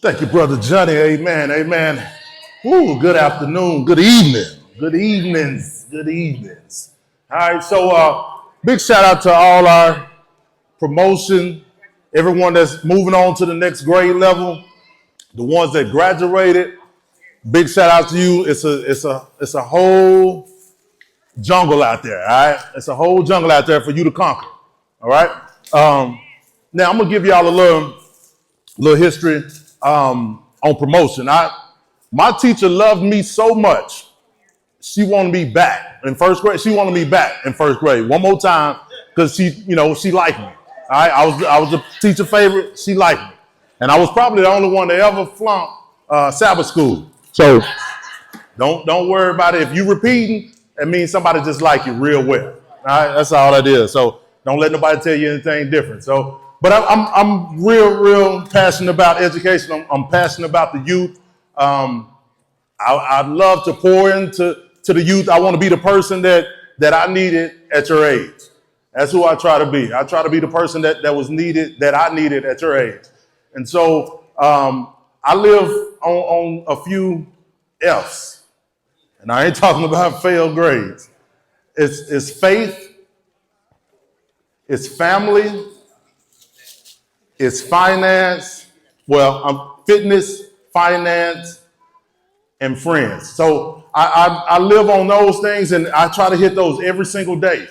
Thank you, Brother Johnny. Amen. Amen. Ooh, good afternoon. Good evening. Good evenings. Good evenings. All right. So, big shout out to all our promotion, everyone that's moving on to the next grade level, the ones that graduated. Big shout out to you. It's a whole jungle out there. All right. It's a whole jungle out there for you to conquer. All right. Now I'm gonna give y'all a little history on promotion. My teacher loved me so much, she wanted me back in first grade. She wanted me back in first grade one more time because she liked me. All right, I was a teacher favorite. She liked me, and I was probably the only one that ever flunked Sabbath school. So don't worry about it. If you repeating, it means somebody just like you real well. All right, that's all that is. So don't let nobody tell you anything different. So. But I'm real passionate about education. I'm passionate about the youth. I'd love to pour into the youth. I want to be the person that I needed at your age. That's who I try to be. I try to be the person that was needed, that I needed at your age. And so I live on a few F's. And I ain't talking about failed grades. It's faith, it's family, it's finance, fitness, finance, and friends. So I live on those things, and I try to hit those every single day.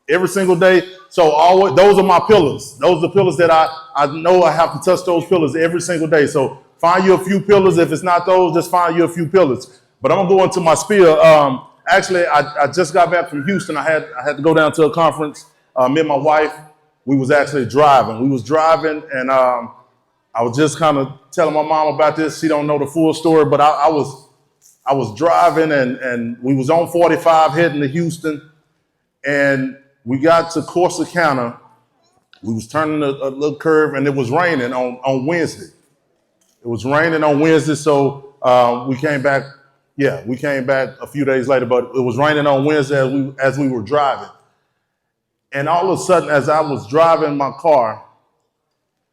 Every single day. So those are my pillars. Those are the pillars that I know I have to touch those pillars every single day. So find you a few pillars. If it's not those, just find you a few pillars. But I'm going to go into my spiel. Actually, I just got back from Houston. I had to go down to a conference. Me and my wife, we was actually driving. We was driving, and I was just kind of telling my mom about this. She don't know the full story, but I was driving, and we was on 45 heading to Houston, and we got to Corsicana. We was turning a little curve, and it was raining on Wednesday. It was raining on Wednesday, so we came back. Yeah, we came back a few days later, but it was raining on Wednesday as we were driving. And all of a sudden, as I was driving my car,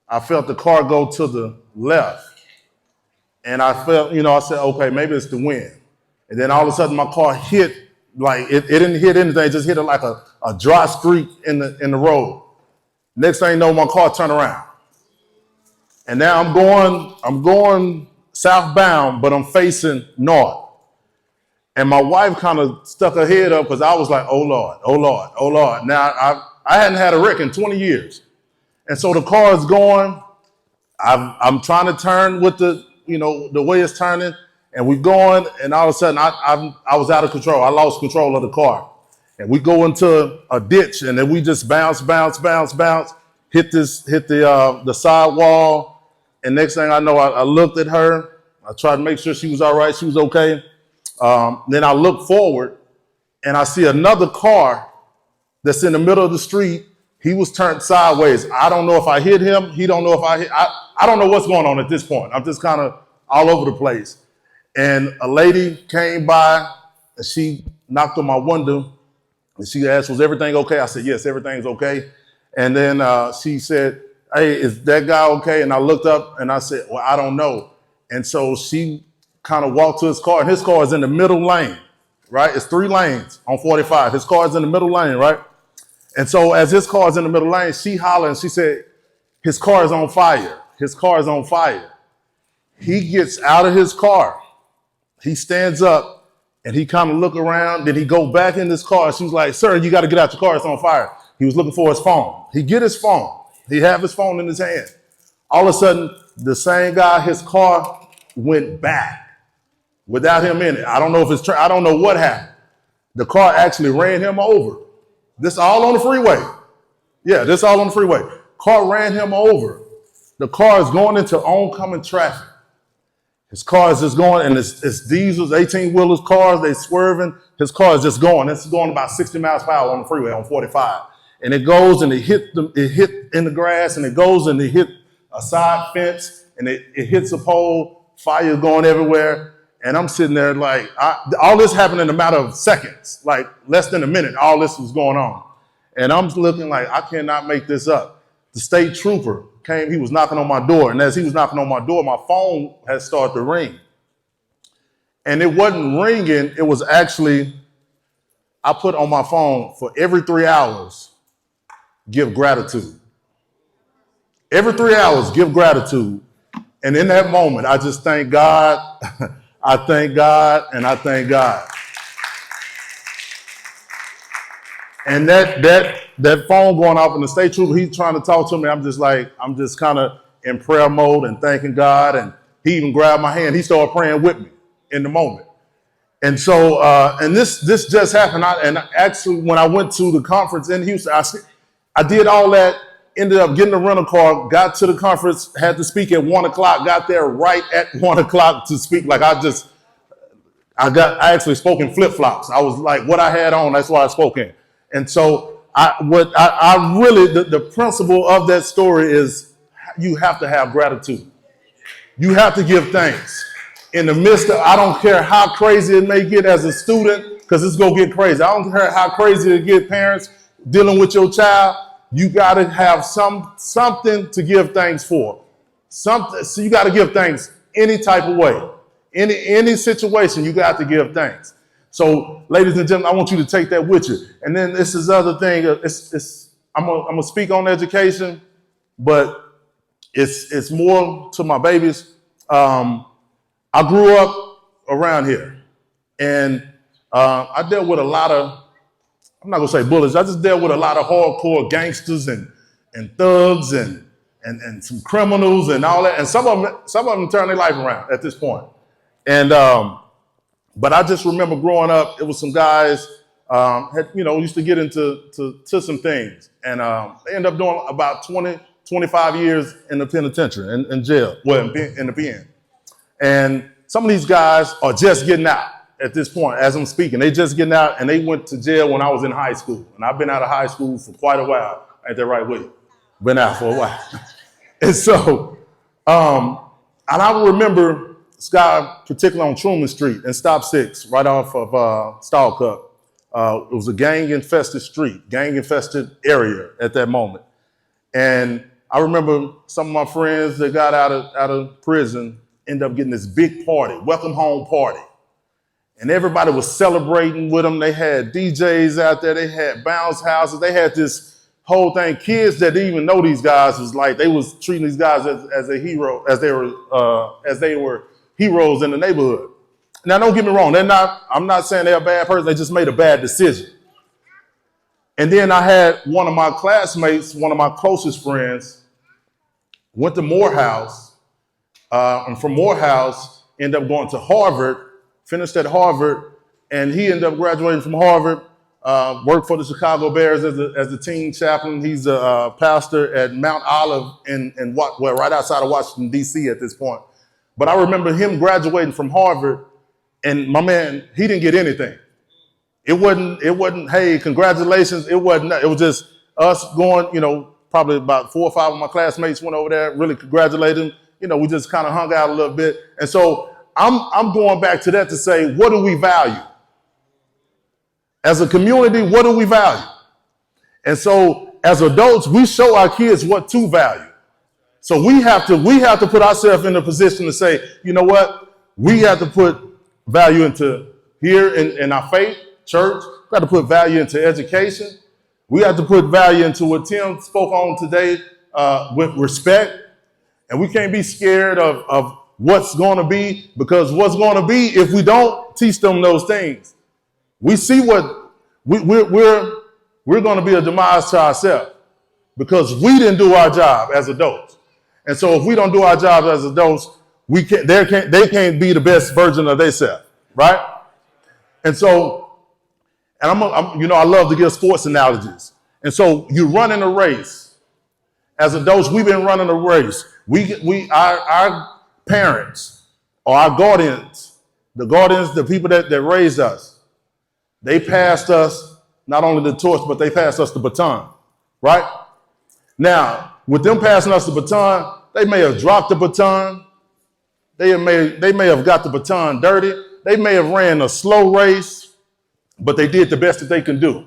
I felt the car go to the left. And I felt, I said, okay, maybe it's the wind. And then all of a sudden, my car hit, like it didn't hit anything, it just hit it like a dry streak in the road. Next thing you know, my car turned around. And now I'm going southbound, but I'm facing north. And my wife kind of stuck her head up because I was like, oh Lord, oh Lord, oh Lord. Now, I hadn't had a wreck in 20 years. And so the car is going. I'm trying to turn with the way it's turning. And we're going. And all of a sudden, I was out of control. I lost control of the car. And we go into a ditch. And then we just bounce, hit the sidewall. And next thing I know, I looked at her. I tried to make sure she was all right. She was okay. Then I look forward and I see another car that's in the middle of the street. He was turned sideways. I don't know if I hit him. He don't know if I hit. I don't know what's going on at this point. I'm just kind of all over the place. And a lady came by and she knocked on my window and she asked, was everything okay? I said, yes, everything's okay. And then she said, hey, is that guy okay? And I looked up and I said, well, I don't know. And so she kind of walked to his car, and his car is in the middle lane, right? It's 3 lanes on 45. His car is in the middle lane, right? And so as his car is in the middle lane, she hollered and she said, his car is on fire. His car is on fire. He gets out of his car. He stands up and he kind of look around. Then he go back in his car. She was like, sir, you got to get out your car. It's on fire. He was looking for his phone. He get his phone. He have his phone in his hand. All of a sudden, the same guy, his car went back without him in it. I don't know if I don't know what happened. The car actually ran him over. This all on the freeway. Yeah, this all on the freeway. Car ran him over. The car is going into oncoming traffic. His car is just going, and it's diesels, 18-wheelers, cars, they swerving. His car is just going. It's going about 60 miles per hour on the freeway on 45. And it goes and it hit in the grass, and it goes and it hit a side fence, and it hits a pole, fire going everywhere. And I'm sitting there like, all this happened in a matter of seconds, like less than a minute, all this was going on. And I'm looking like, I cannot make this up. The state trooper came, he was knocking on my door. And as he was knocking on my door, my phone had started to ring. And it wasn't ringing, it was actually, I put on my phone, for every 3 hours, give gratitude. Every 3 hours, give gratitude. And in that moment, I just thank God. I thank God, and I thank God. And that phone going off in the state trooper, he's trying to talk to me. I'm just kind of in prayer mode and thanking God. And he even grabbed my hand. He started praying with me in the moment. And so, and this just happened. And actually, when I went to the conference in Houston, I did all that, ended up getting a rental car, got to the conference, had to speak at 1 o'clock, got there right at 1 o'clock to speak. Like I actually spoke in flip-flops. I was like, what I had on, that's what I spoke in. And so the principle of that story is you have to have gratitude. You have to give thanks. In the midst of, I don't care how crazy it may get as a student, because it's going to get crazy. I don't care how crazy it get, parents dealing with your child. You got to have something to give thanks for. So you got to give thanks any type of way. Any situation, you got to give thanks. So, ladies and gentlemen, I want you to take that with you. And then this is the other thing. I'm gonna speak on education, but it's more to my babies. I grew up around here, and I dealt with a lot of, I'm not gonna say bullies, I just dealt with a lot of hardcore gangsters and thugs and some criminals and all that. And some of them turned their life around at this point. And but I just remember growing up, it was some guys used to get into some things, and they ended up doing about 25 years in the penitentiary, in jail, well, in the pen. And some of these guys are just getting out at this point, as I'm speaking. They just getting out, and they went to jail when I was in high school. And I've been out of high school for quite a while. Ain't that right, Willie? Been out for a while. And so, and I remember this guy, particularly on Truman Street in Stop 6, right off of Stall Cup. It was a gang-infested street, gang-infested area at that moment. And I remember some of my friends that got out of prison ended up getting this big party, welcome home party. And everybody was celebrating with them. They had DJs out there. They had bounce houses. They had this whole thing. Kids that didn't even know these guys was like, they was treating these guys as a hero, as they were heroes in the neighborhood. Now, don't get me wrong. I'm not saying they're a bad person. They just made a bad decision. And then I had one of my classmates, one of my closest friends, went to Morehouse, and from Morehouse, ended up going to Harvard, finished at Harvard, and he ended up graduating from Harvard, worked for the Chicago Bears as a team chaplain. He's a pastor at Mount Olive right outside of Washington, D.C. at this point. But I remember him graduating from Harvard, and my man, he didn't get anything. It wasn't, hey, congratulations. It wasn't, it was just us going, probably about 4 or 5 of my classmates went over there, really congratulated him. We just kind of hung out a little bit. And so I'm going back to that to say, what do we value? As a community, what do we value? And so as adults, we show our kids what to value. So we have to put ourselves in a position to say, you know what? We have to put value into here in our faith, church. We have to put value into education. We have to put value into what Tim spoke on today with respect. And we can't be scared of what's going to be, because what's going to be if we don't teach them those things. We see what we're going to be a demise to ourselves because we didn't do our job as adults. And so if we don't do our job as adults, they can't be the best version of themselves, right? And so, and I love to give sports analogies. And so you run in a race. As adults, we've been running a race. Our parents or our guardians, the people that raised us, they passed us not only the torch, but they passed us the baton, right? Now, with them passing us the baton, they may have dropped the baton. They may have got the baton dirty. They may have ran a slow race, but they did the best that they can do.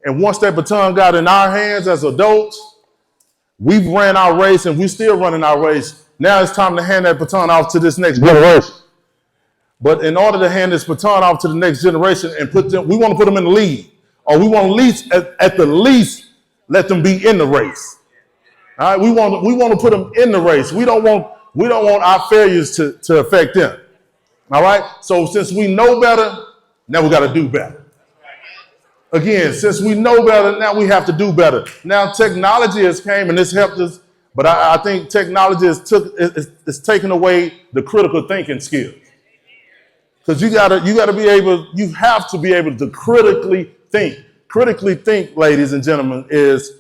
And once that baton got in our hands as adults, We've ran our race and we're still running our race. Now it's time to hand that baton off to this next generation. But in order to hand this baton off to the next generation and we want to put them in the lead, or we want to at the least let them be in the race. All right, we want to put them in the race. We don't want our failures to affect them. All right. So since we know better, now we got to do better. Again, since we know better, now we have to do better. Now technology has came and it's helped us, but I think technology is taking away the critical thinking skills. Because you have to be able to critically think. Critically think, ladies and gentlemen, is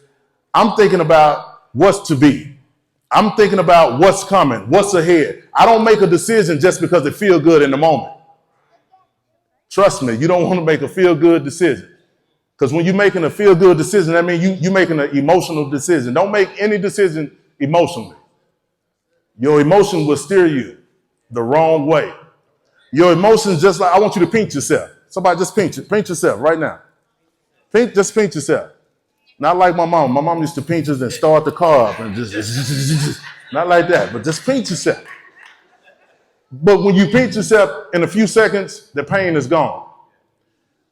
I'm thinking about what's to be. I'm thinking about what's coming, what's ahead. I don't make a decision just because it feels good in the moment. Trust me, you don't want to make a feel-good decision. Because when you're making a feel-good decision, that means you're making an emotional decision. Don't make any decision emotionally. Your emotion will steer you the wrong way. Your emotions, just like, I want you to pinch yourself. Somebody just pinch yourself right now. Just pinch yourself. Not like my mom. My mom used to pinch us and start the car up and just not like that, but just pinch yourself. But when you pinch yourself, in a few seconds, the pain is gone.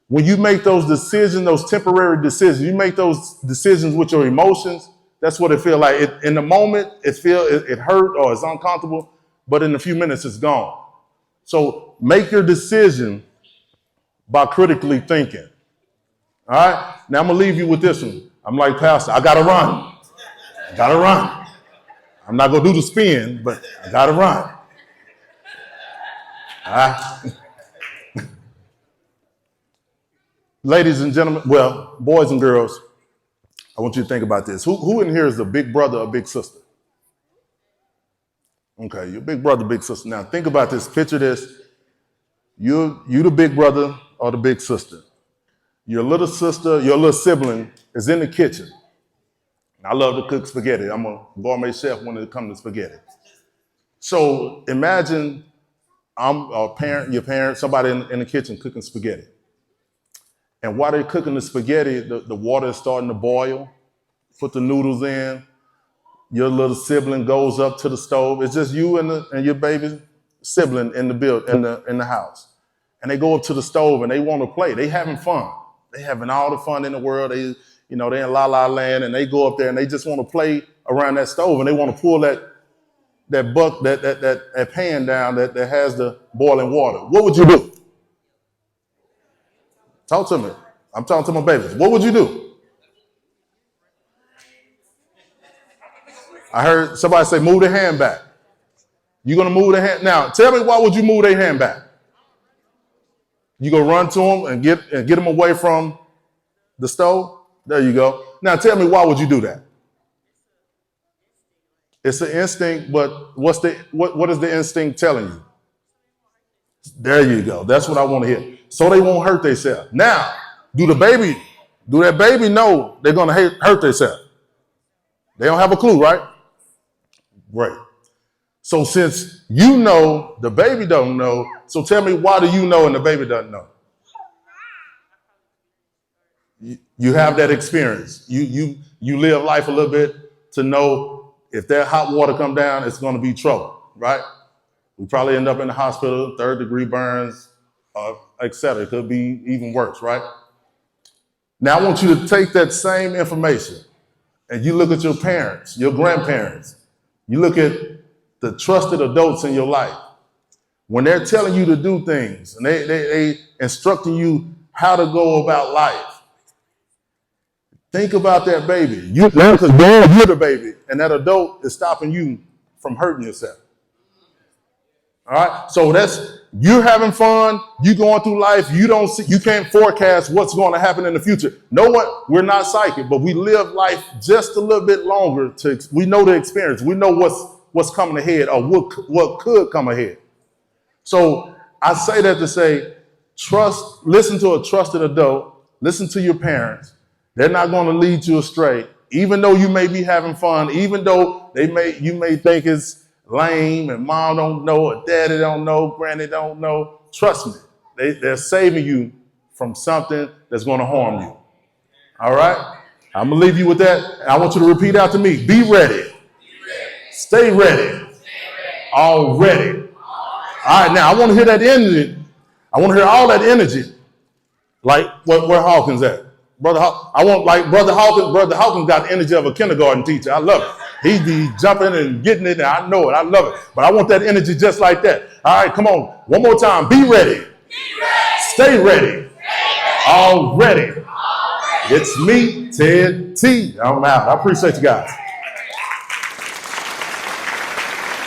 When you make those decisions, those temporary decisions, you make those decisions with your emotions, that's what it feels like. In the moment, it hurt or it's uncomfortable, but in a few minutes, it's gone. So make your decision by critically thinking. All right? Now I'm going to leave you with this one. I'm like, Pastor, I got to run. I got to run. I'm not going to do the spin, but I got to run. All right? Ladies and gentlemen, well, boys and girls, I want you to think about this. Who in here is a big brother or big sister? Okay, you're big brother, big sister. Now think about this. Picture this. You the big brother or the big sister. Your little sister, your little sibling is in the kitchen. I love to cook spaghetti. I'm a gourmet chef when it comes to spaghetti. So imagine I'm a parent, your parent, somebody in the kitchen cooking spaghetti. And while they're cooking the spaghetti, the water is starting to boil. Put the noodles in. Your little sibling goes up to the stove. It's just you and your baby sibling in the house. And they go up to the stove and they want to play. They having fun. They having all the fun in the world. They in La La Land, and they go up there and they just want to play around that stove, and they want to pull that pan down that has the boiling water. What would you do? Talk to me. I'm talking to my babies. What would you do? I heard somebody say, move the hand back. You're going to move the hand. Now, tell me, why would you move their hand back? You go run to them and get them away from the stove? There you go. Now, tell me, why would you do that? It's an instinct, but what is the instinct telling you? There you go. That's what I want to hear. So they won't hurt themselves. Now, do that baby know they're going to hurt themselves? They don't have a clue, right? Right. So since you know, the baby don't know, so tell me, why do you know and the baby doesn't know? You have that experience. You live life a little bit to know if that hot water come down, it's going to be trouble, right? We probably end up in the hospital, 3rd-degree burns, etc. It could be even worse, right? Now I want you to take that same information and you look at your parents, your grandparents. You look at the trusted adults in your life. When they're telling you to do things and they instructing you how to go about life, think about that baby. You're the baby, and that adult is stopping you from hurting yourself. All right, so you're having fun. You going through life. You can't forecast what's going to happen in the future. We're not psychic, but we live life just a little bit longer. We know the experience. We know what's coming ahead or what could come ahead. So I say that to say, listen to a trusted adult. Listen to your parents. They're not going to lead you astray, even though you may be having fun, even though you may think it's lame and mom don't know or daddy don't know, granny don't know. Trust me, they're saving you from something that's going to harm you. All right? I'm going to leave you with that. I want you to repeat after me. Be ready. Stay ready. Already. All right, now I want to hear that energy. I want to hear all that energy. Like where Hawkins at? I want like Brother Hawkins. Brother Hawkins got the energy of a kindergarten teacher. I love it. He be jumping and getting it, and I know it. I love it. But I want that energy just like that. All right, come on. One more time. Be ready. Be ready. Stay ready. Already. It's me, Ted T. I'm out. I appreciate you guys.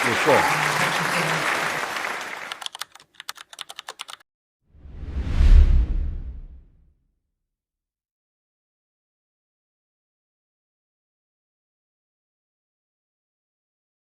Yes, sir.